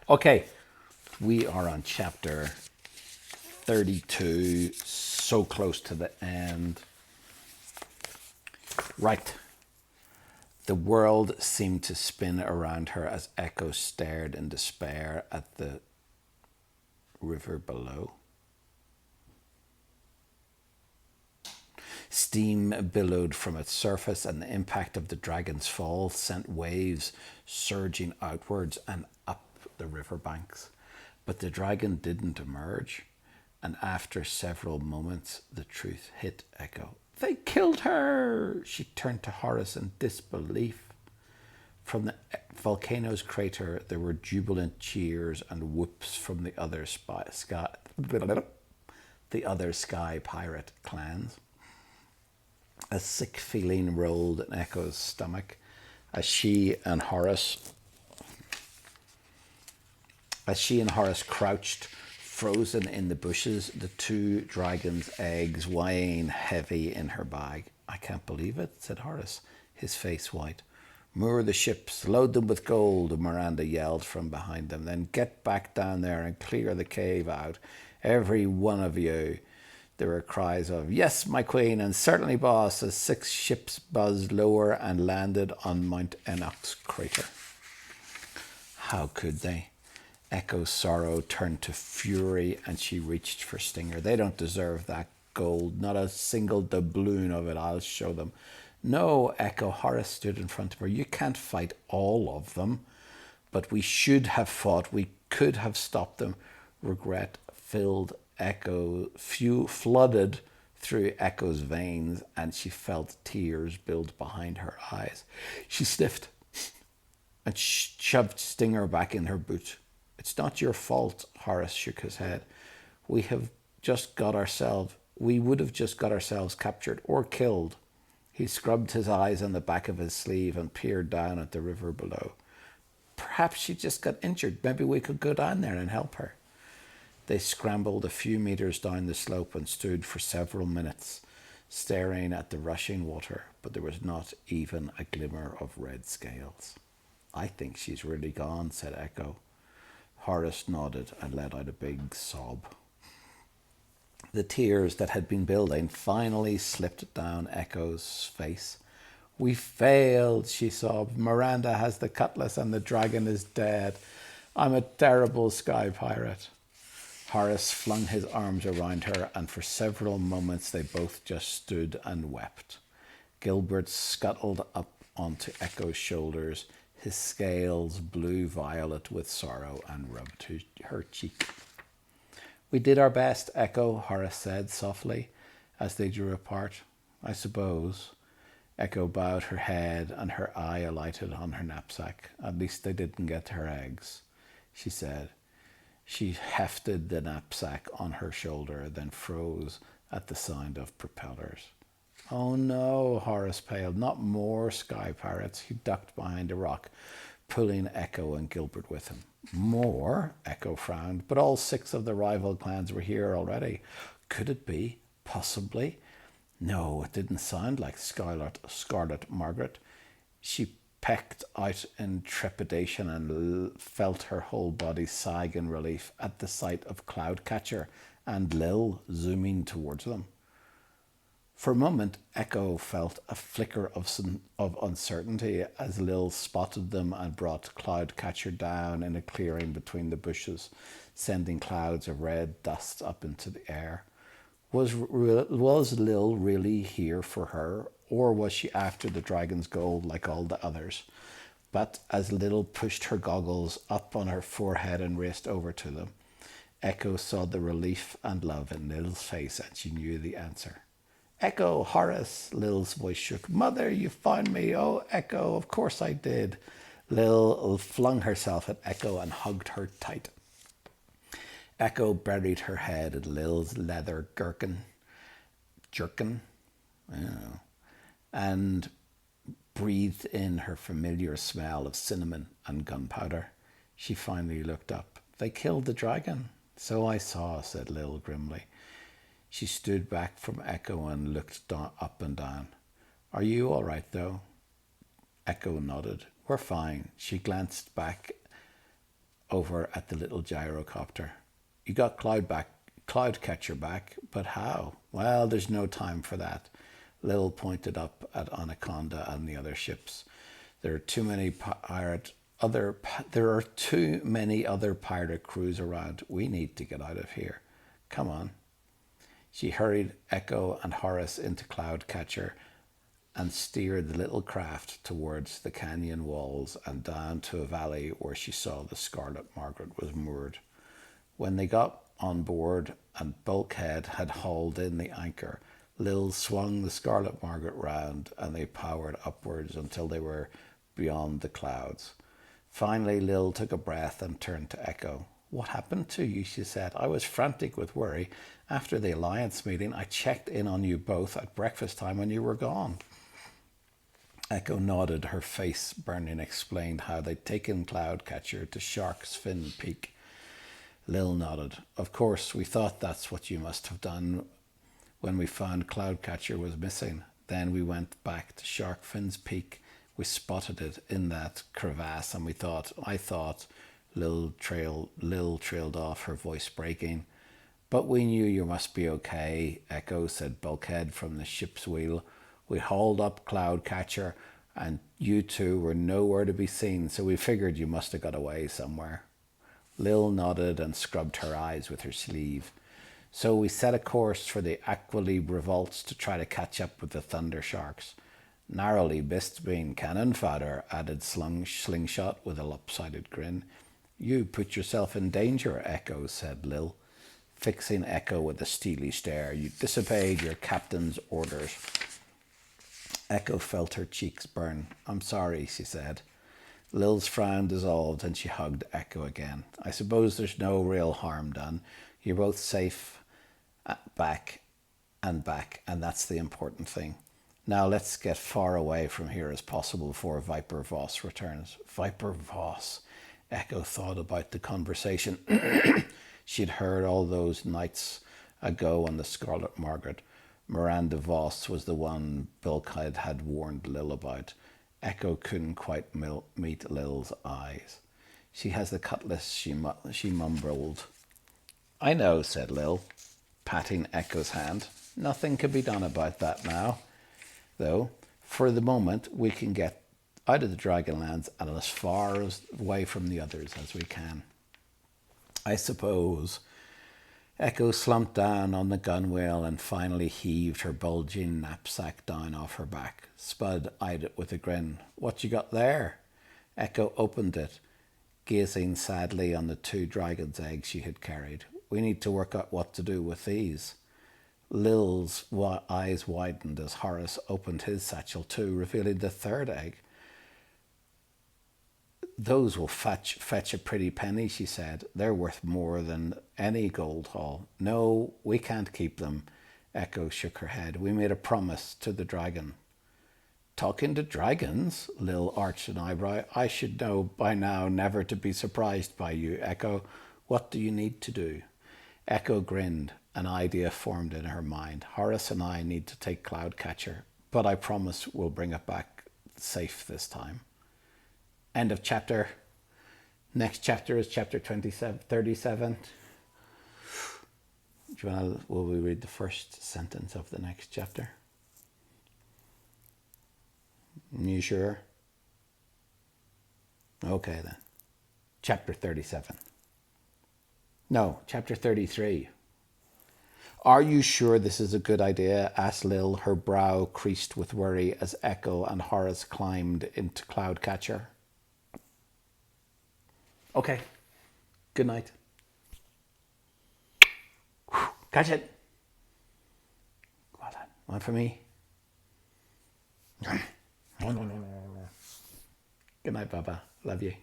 Okay, we are on chapter 32, so close to the end. Right. The world seemed to spin around her as Echo stared in despair at the river below. Steam billowed from its surface, and the impact of the dragon's fall sent waves surging outwards and up the river banks. But the dragon didn't emerge, and after several moments, the truth hit Echo. They killed her! She turned to Horace in disbelief. From the volcano's crater, there were jubilant cheers and whoops from the other sky pirate clans. A sick feeling rolled in Echo's stomach as she and Horace crouched, frozen in the bushes, the two dragons' eggs weighing heavy in her bag. I can't believe it, said Horace, his face white. Moor the ships, load them with gold, Miranda yelled from behind them. Then get back down there and clear the cave out, every one of you. There were cries of, yes, my queen, and certainly, boss, as 6 ships buzzed lower and landed on Mount Enoch's crater. How could they? Echo's sorrow turned to fury, and she reached for Stinger. They don't deserve that gold, not a single doubloon of it. I'll show them. No, Echo. Horace stood in front of her. You can't fight all of them. But we should have fought. We could have stopped them. Regret filled flooded through Echo's veins, and she felt tears build behind her eyes. She sniffed and shoved Stinger back in her boot. It's not your fault, Horace shook his head. We would have just got ourselves captured or killed. He scrubbed his eyes on the back of his sleeve and peered down at the river below. Perhaps she just got injured. Maybe we could go down there and help her. They scrambled a few meters down the slope and stood for several minutes, staring at the rushing water, but there was not even a glimmer of red scales. I think she's really gone, said Echo. Horace nodded and let out a big sob. The tears that had been building finally slipped down Echo's face. We failed, she sobbed. Miranda has the cutlass and the dragon is dead. I'm a terrible sky pirate. Horace flung his arms around her, and for several moments they both just stood and wept. Gilbert scuttled up onto Echo's shoulders, his scales blue-violet with sorrow, and rubbed her cheek. We did our best, Echo, Horace said softly, as they drew apart. I suppose. Echo bowed her head, and her eye alighted on her knapsack. At least they didn't get her eggs, she said. She hefted the knapsack on her shoulder, then froze at the sound of propellers. Oh no, Horace paled. Not more sky pirates. He ducked behind a rock, pulling Echo and Gilbert with him. More? Echo frowned. But all 6 of the rival clans were here already. Could it be? Possibly. No, it didn't sound like Scarlet Margaret. She pecked out in trepidation and felt her whole body sag in relief at the sight of Cloudcatcher and Lil zooming towards them. For a moment, Echo felt a flicker of uncertainty as Lil spotted them and brought Cloudcatcher down in a clearing between the bushes, sending clouds of red dust up into the air. Was Lil really here for her, or was she after the dragon's gold like all the others? But as Lil pushed her goggles up on her forehead and raced over to them, Echo saw the relief and love in Lil's face, and she knew the answer. Echo, Horace, Lil's voice shook. Mother, you found me. Oh, Echo, of course I did. Lil flung herself at Echo and hugged her tight. Echo buried her head in Lil's leather jerkin, and breathed in her familiar smell of cinnamon and gunpowder. She finally looked up. They killed the dragon. So I saw, said Lil grimly. She stood back from Echo and looked up and down. Are you all right, though? Echo nodded. We're fine. She glanced back over at the little gyrocopter. You got Cloudcatcher back, but how? Well, there's no time for that. Lil pointed up at Anaconda and the other ships. There are too many other pirate crews around. We need to get out of here. Come on. She hurried Echo and Horace into Cloudcatcher and steered the little craft towards the canyon walls and down to a valley where she saw the Scarlet Margaret was moored. When they got on board and Bulkhead had hauled in the anchor, Lil swung the Scarlet Margaret round and they powered upwards until they were beyond the clouds. Finally, Lil took a breath and turned to Echo. What happened to you? She said. I was frantic with worry. After the Alliance meeting, I checked in on you both at breakfast time and you were gone. Echo nodded, her face burning, explained how they'd taken Cloudcatcher to Shark's Fin Peak. Lil nodded. Of course, we thought that's what you must have done when we found Cloudcatcher was missing. Then we went back to Shark Fin's Peak. We spotted it in that crevasse and I thought, Lil trailed off, her voice breaking. But we knew you must be okay, Echo, said Bulkhead from the ship's wheel. We hauled up Cloudcatcher and you two were nowhere to be seen, so we figured you must have got away somewhere. Lil nodded and scrubbed her eyes with her sleeve. So we set a course for the Aqualibre Revolts to try to catch up with the Thunder Sharks. Narrowly missed being cannon fodder, added Slingshot with a lopsided grin. You put yourself in danger, Echo, said Lil, fixing Echo with a steely stare. You disobeyed your captain's orders. Echo felt her cheeks burn. I'm sorry, she said. Lil's frown dissolved and she hugged Echo again. I suppose there's no real harm done. You're both safe back, and that's the important thing. Now let's get far away from here as possible before Viper Voss returns. Viper Voss. Echo thought about the conversation she'd heard all those nights ago on the Scarlet Margaret. Miranda Voss was the one Bulkhead had warned Lil about. Echo couldn't quite meet Lil's eyes. She has the cutlass, she mumbled. I know, said Lil, patting Echo's hand. Nothing can be done about that now, though. For the moment, we can get out of the Dragonlands and as far away from the others as we can. I suppose. Echo slumped down on the gunwale and finally heaved her bulging knapsack down off her back. Spud eyed it with a grin. What you got there? Echo opened it, gazing sadly on the 2 dragon's eggs she had carried. We need to work out what to do with these. Lil's eyes widened as Horace opened his satchel too, revealing the 3rd egg. Those will fetch a pretty penny, she said. They're worth more than any gold haul. No, we can't keep them. Echo shook her head. We made a promise to the dragon. Talking to dragons? Lil arched an eyebrow. I should know by now never to be surprised by you, Echo. What do you need to do? Echo grinned. An idea formed in her mind. Horace and I need to take Cloudcatcher, but I promise we'll bring it back safe this time. End of chapter. Next chapter is chapter 37. Will we read the first sentence of the next chapter? You sure? Okay then. Chapter 37. No, chapter 33. Are you sure this is a good idea? Asked Lil, her brow creased with worry as Echo and Horace climbed into Cloudcatcher. Okay. Good night. Catch it. Well done. One for me. Good night, Baba. Love you.